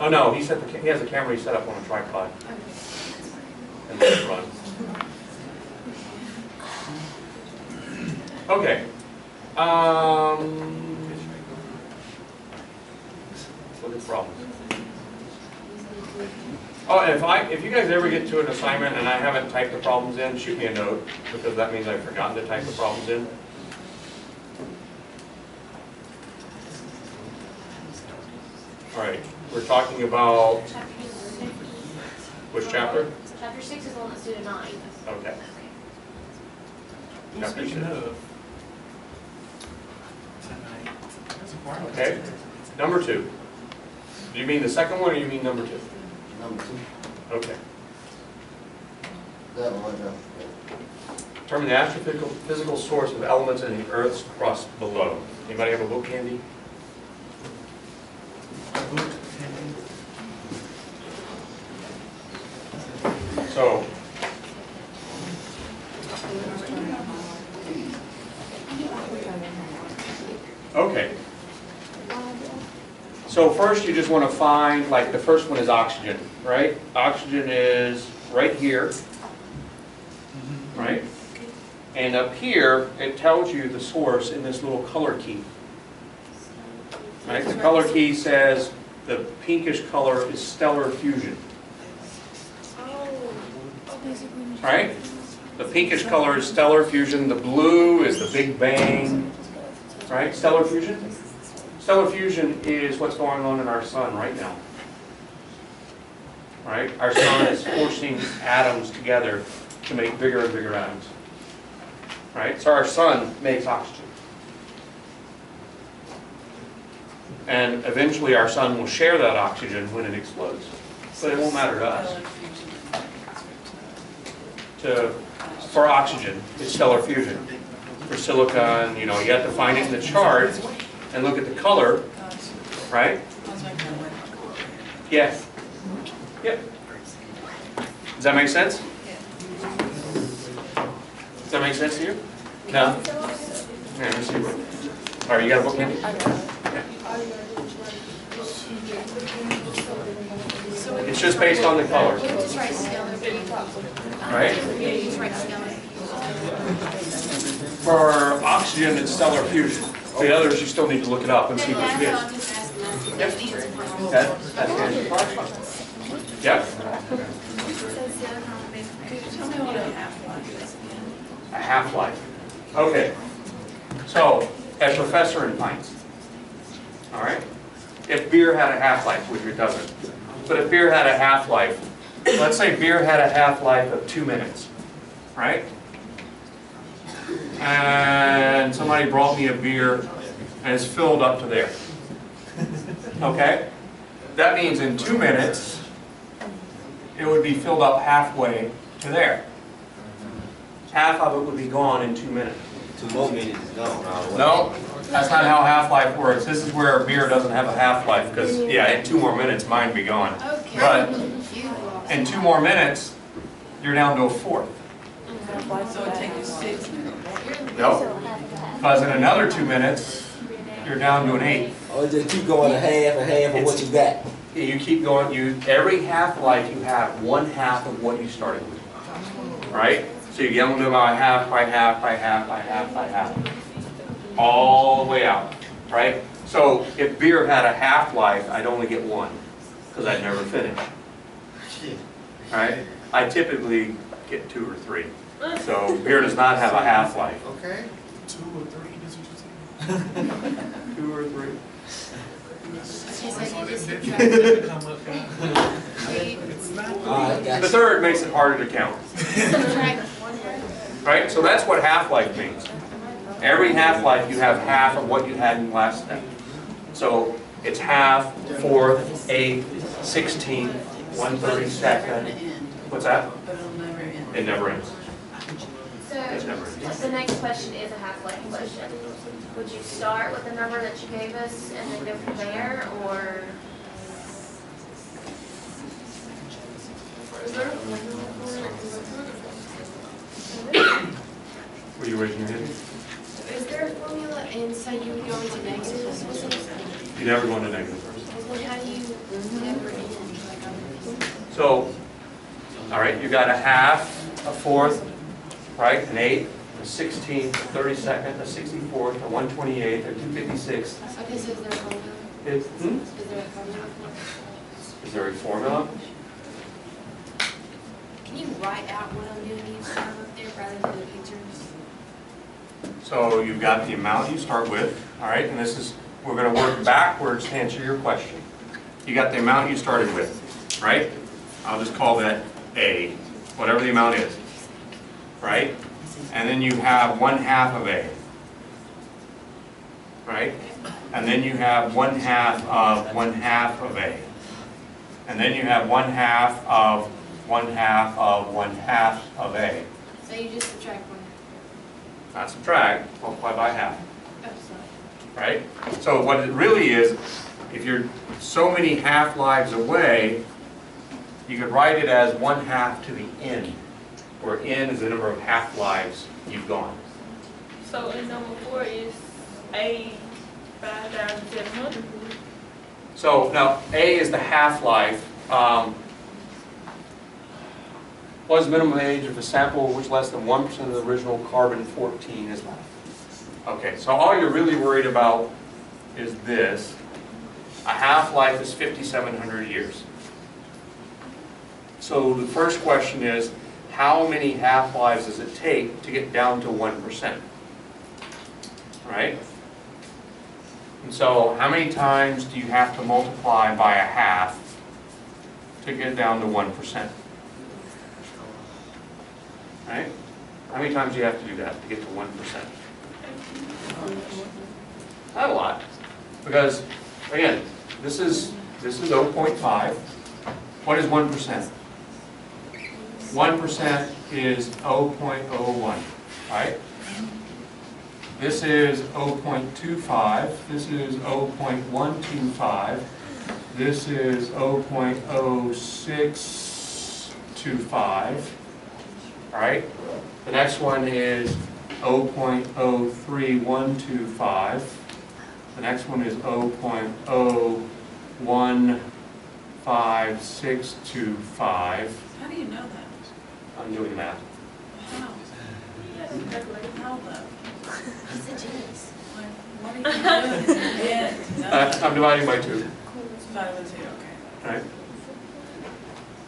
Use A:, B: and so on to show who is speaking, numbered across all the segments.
A: Oh no, he said he has a camera he set up on a tripod. And let it run. Okay. Look at problems. Oh, and if you guys ever get to an assignment and I haven't typed the problems in, shoot me a note, because that means I've forgotten to type the problems in. All right, we're talking about which chapter?
B: Chapter 6 is the one that's due tonight.
A: Okay.
C: Speaking of
A: Okay. Number 2. Do you mean the second one or you mean number 2?
D: Number 2.
A: Okay.
D: That one right now.
A: Determine the astrophysical source of elements in the Earth's crust below. Anybody have a book handy? So, okay. So first you just want to find, like the first one is oxygen, right? Oxygen is right here, right? And up here, it tells you the source in this little color key. Right? The color key says the pinkish color is stellar fusion. Right? The pinkish color is stellar fusion. The blue is the Big Bang. Right? Stellar fusion? Stellar fusion is what's going on in our sun right now. Right? Our sun is forcing atoms together to make bigger and bigger atoms. Right? So our sun makes oxygen. And eventually our sun will share that oxygen when it explodes. But it won't matter to us. For oxygen, it's stellar fusion. For silicon, you have to find it in the chart and look at the color, right? Yeah. Yep. Does that make sense? Does that make sense to you? No? Yeah, let's see. All right, you got a book handy? Yeah. It's just based on the color. Right? For oxygen, it's stellar fusion. For the others, you still need to look it up and see what it is. Yep. Okay. That's the answer. Yep. A half-life. Okay. So, a professor in pints. All right? If beer had a half-life, which it doesn't, but if beer had a half-life, let's say beer had a half-life of 2 minutes, right? And somebody brought me a beer and it's filled up to there. Okay? That means in 2 minutes, it would be filled up halfway to there. Half of it would be gone in 2 minutes.
D: 2 more minutes is gone.
A: No, that's not how half-life works. This is where beer doesn't have a half-life because, yeah, in 2 more minutes, mine would be gone.
B: Okay.
A: But in 2 more minutes, you're down to a fourth.
E: So it takes you 6 minutes.
A: Nope. Because in another 2 minutes, you're down to an eighth.
D: Or just keep going a half of what you got.
A: You keep going. Every half-life you have 1/2 of what you started with. Right? So you get them to about half by half by half by half by half. All the way out. Right? So if beer had a half-life, I'd only get 1. Because I'd never finish. Right? I typically get 2 or 3. So beer does not have a half-life.
C: Okay. 2 or 3, is what you say?
A: 2 or 3. The third makes it harder to count. Right? So that's what half-life means. Every half-life you have half of what you had in the last step. So it's half, fourth, eighth, 16th, 1/32nd. What's that? It never ends.
B: So the next question is a half-life question. Would you start with the number that you gave us and then go from there, or?
A: Were you raising your hand?
F: Is there a formula, and so you would go into negatives?
A: You never go into negative first.
F: Well, how do you never
A: So, all right, you got a half, a fourth, right, an eighth, a 16th, a 32nd, a 64th, a 128th, a 256th.
F: Okay, so is there a formula?
A: Is
F: Is there a formula?
A: there a formula?
F: Can you write out what I'm doing each time up there rather than the pictures?
A: So you've got the amount you start with, all right, and this is, we're going to work backwards to answer your question. You got the amount you started with, right? I'll just call that A, whatever the amount is, right? And then you have 1/2 of A, right? And then you have 1/2 of 1/2 of A. And then you have 1/2 of 1/2 of 1/2 of A.
F: So you just subtract one.
A: Not subtract, multiply by half.
F: Oh, sorry.
A: Right? So what it really is, if you're so many half-lives away, you could write it as 1/2 to the n, where n is the number of half-lives you've gone.
E: So in number 4 is A 5,700.
A: So now A is the half-life. What is the minimum age of a sample which less than 1% of the original carbon-14 is left? Okay, so all you're really worried about is this. A half-life is 5,700 years. So the first question is, how many half-lives does it take to get down to 1%? Right? And so how many times do you have to multiply by a half to get down to 1%? Right? How many times do you have to do that to get to 1%? Not a lot. Because, again, this is 0.5. What is 1%? 1% is 0.01, right? This is 0.25. This is 0.125. This is 0.0625. All right? The next one is 0.03125. The next one is 0.015625.
E: How do you know that?
A: I'm doing math.
E: How? How though?
F: He's a genius.
E: Like, what are you doing? Yeah,
A: I'm dividing by 2.
E: okay.
A: Right?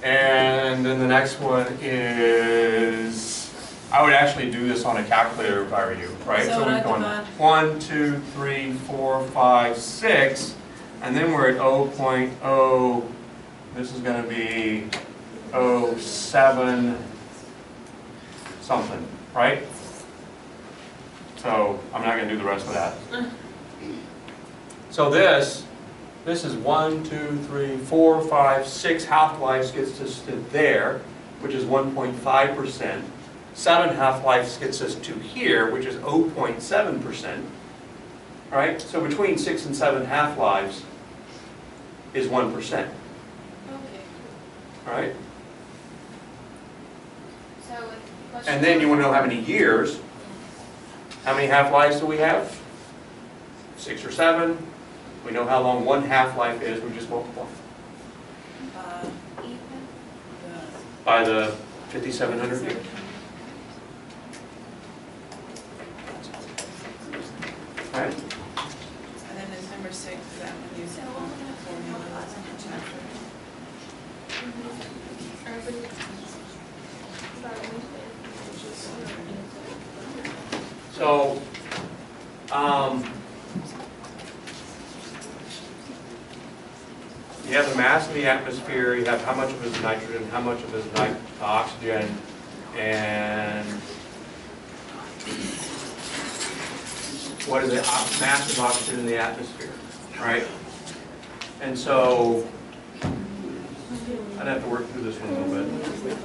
A: And then the next one is, I would actually do this on a calculator if I were you, right?
E: So
A: we're
E: I
A: going
E: divide-
A: 1, 2, 3, 4, 5, 6, and then we're at 0.0, this is going to be 0.7 something, right? So I'm not going to do the rest of that. So this is 1, 2, 3, 4, 5, 6 half-lives gets us to there, which is 1.5%. 7 half-lives gets us to here, which is 0.7%. Right? So between 6 and 7 half-lives is 1%.
F: Okay.
A: All right?
B: So with question
A: And then you want to know how many years. How many half-lives do we have? 6 or 7. We know how long one half-life is, we just multiply by the 5,700 years. Right?
E: And then there's number 6, is that when you said formula in chapter?
A: So, you have the mass of the atmosphere, you have how much of it is nitrogen, how much of it is oxygen, and what is the mass of oxygen in the atmosphere, right? And so, I'd have to work through this one a little bit.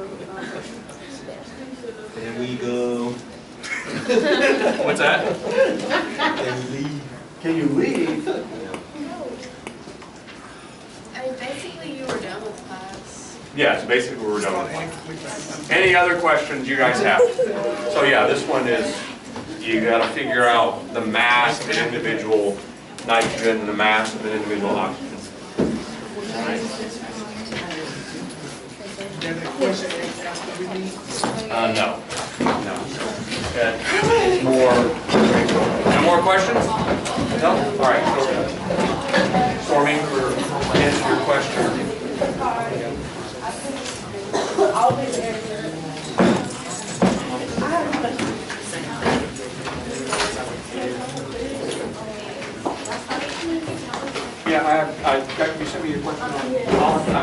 D: There we go.
A: What's that?
D: Can we leave?
A: Can you leave?
F: I mean, basically you were done with class.
A: Yeah, so basically we're done with it. Any other questions you guys have? So yeah, this one is, you gotta figure out the mass of an individual nitrogen and the mass of an individual oxygen. All right?
C: that question asked everything?
A: No. No. It's more. No more questions? No? All right. So, Stormy, for answer your question. Yeah, I got, you sent me your question. I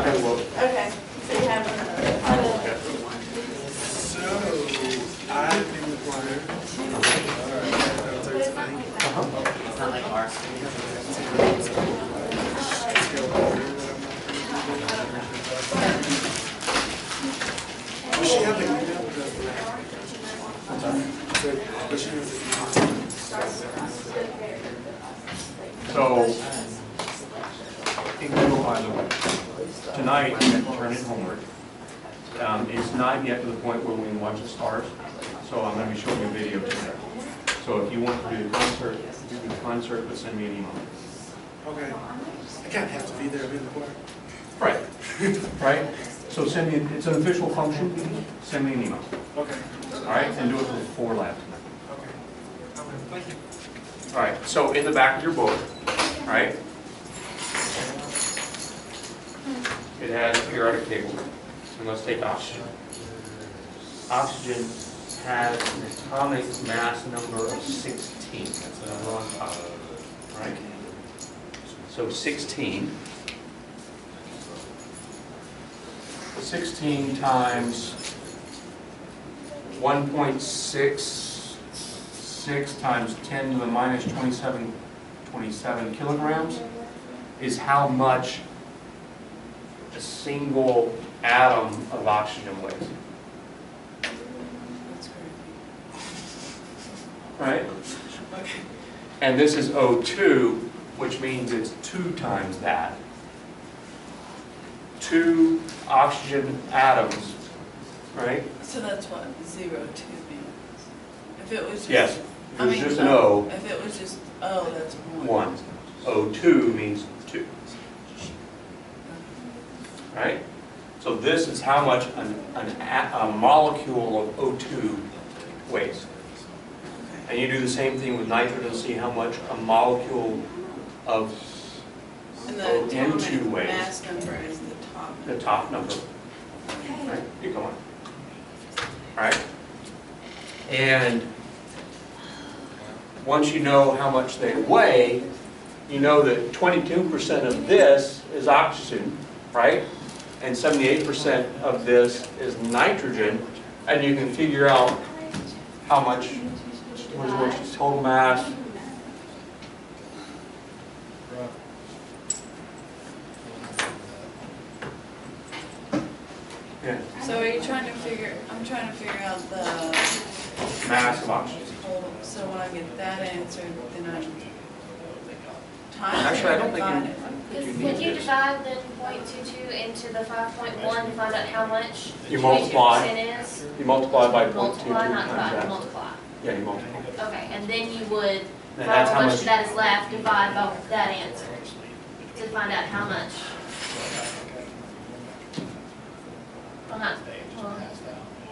A: got to look.
E: Okay, so you have
C: So, I've been required.
G: It's not like ours.
C: Does she have an email? Does she have
A: So, it can go either way. Tonight, you have to turn in homework. It's not yet to the point where we can watch the stars, so I'm going to be showing you a video tonight. So if you want to do the concert, do the concert, but send me an email.
C: Okay. I can't have to be there, I'm in the choir.
A: Right. Right? So send me, it's an official function, send me an email.
C: Okay.
A: All right? And do it before lab tonight.
C: Okay. Thank you.
A: All right, so in the back of your book, all right, it has a periodic table, and let's take oxygen. Oxygen has an atomic mass number of 16, that's the number on top, all right? So 16 times 1.66 times 10 to the minus 27 kilograms is how much a single atom of oxygen weighs.
E: That's crazy.
A: Right?
E: Okay.
A: And this is O2, which means it's 2 times that. 2 oxygen atoms, right?
E: So that's what 0, 2 means. If it was just.
A: Yes. If it was just an
E: O.
A: O,
E: If it was just O, that's 1.
A: 1. O2 means 2. Right? So this is how much a molecule of O2 weighs. And you do the same thing with nitrogen, see how much a molecule of
E: And the
A: O2
E: atomic
A: weighs.
E: mass number is the top.
A: The top number. Right? Keep going. Alright? And once you know how much they weigh, you know that 22% of this is oxygen, right? And 78% of this is nitrogen, and you can figure out how much, what's its total mass. Yeah,
E: So are you trying to figure, I'm trying to figure out the
A: mass of oxygen.
E: total, so when I get that answer, then I'm times
A: Actually, I don't think
E: divide
A: you-
E: it.
B: Because
A: You
B: when
A: need
B: you
A: this.
B: divide the 0.22 into the 5.1 to find out how much
A: You
B: 22%
A: multiply.
B: is,
A: You multiply by 0.22
B: multiply, not
A: times
B: divide,
A: that.
B: multiply.
A: Yeah, you multiply.
B: Okay, and then you would
A: And
B: find
A: that's
B: how
A: how
B: much
A: much,
B: of that is left, divide by that answer, to find out how much. Well, not,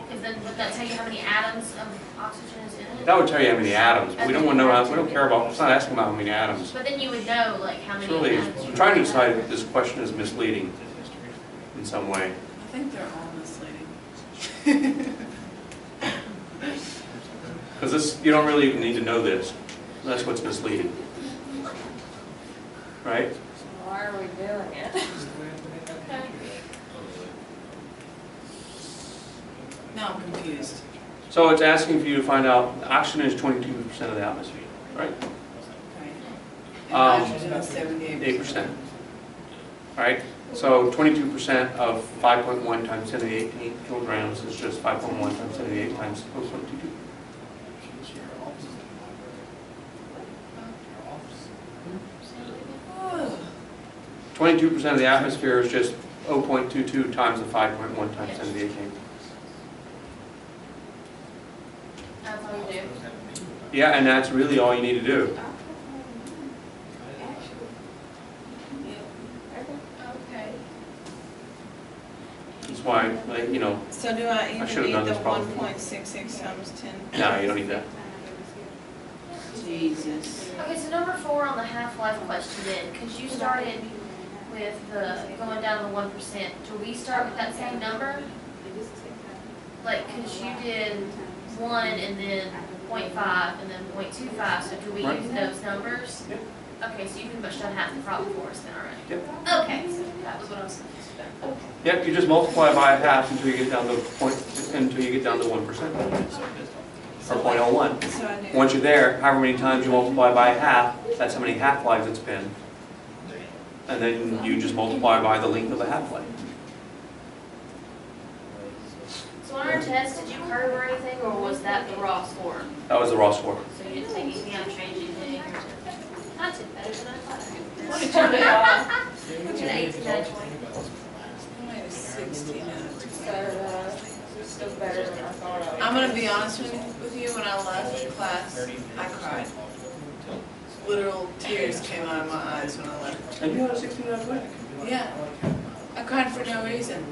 B: because then would that tell you how many atoms of oxygen is in it?
A: that would tell you how many atoms, but we don't want to know, we don't care about, it's not asking about how many atoms.
B: But then you would know, like, how
A: It's
B: many
A: really,
B: atoms.
A: I'm trying to decide if this question is misleading in some way.
E: I think they're all misleading.
A: Because this, you don't really even need to know this. That's what's misleading. Right?
B: Why are we doing it?
E: Now I'm confused.
A: So it's asking for you to find out, oxygen is 22% of the atmosphere, right?
E: Okay.
A: Um,
E: And nitrogen is 78%.
A: 8%. All right? So 22% of 5.1 times 10 to the 18 kilograms is just 5.1 times 10 to the 8 times 0.22. 22% of the atmosphere is just 0.22 times the 5.1 times 10 to the 18.
B: That's all you do.
A: Yeah, and that's really all you need to do.
B: Okay.
A: That's why, like, you know,
E: So do I
A: I
E: even
A: should've
E: need
A: done
E: the
A: this probably.
E: 1.66 times 10?
A: no, you don't need that.
E: Jesus.
B: Okay, so number 4 on the half-life question then, because you started with the, going down to 1%, do we start with that same number? Like, because you did 1 and then 0.5 and then 0.25, so do we
A: Right.
B: use those numbers?
A: Yep.
B: Okay, so you pretty much done half the problem for us then already?
A: Yep.
B: Okay, so that was what I was confused about.
A: Yep, you just multiply by a half until you get down to until you get down to 1%. Or 0.01.
E: So I do.
A: Once you're there, however many times you multiply by a half, that's how many half-lives it's been. And then you just multiply by the length of the half-life.
B: So on our test, did you curve or anything, or was that the raw score?
A: That was the raw score.
B: So you didn't take anything out, change anything, or? Not too better than I thought.
E: What did you do?
B: What's an 18 out of 20?
E: Only a 16 out of 20.
H: Still better than I thought I would.
E: I'm gonna be honest with you, when I left class, I cried. Literal tears came out of my eyes when I left.
A: And you had a 16 out of 20.
E: Yeah. I cried for no reason.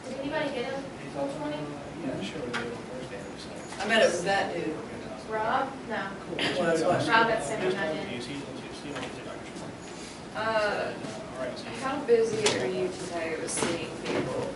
B: Did anybody get a full 20?
E: I bet it was that dude.
B: Rob? No.
E: Was what?
B: Rob got 7 I did.
H: How busy are you today with seeing people?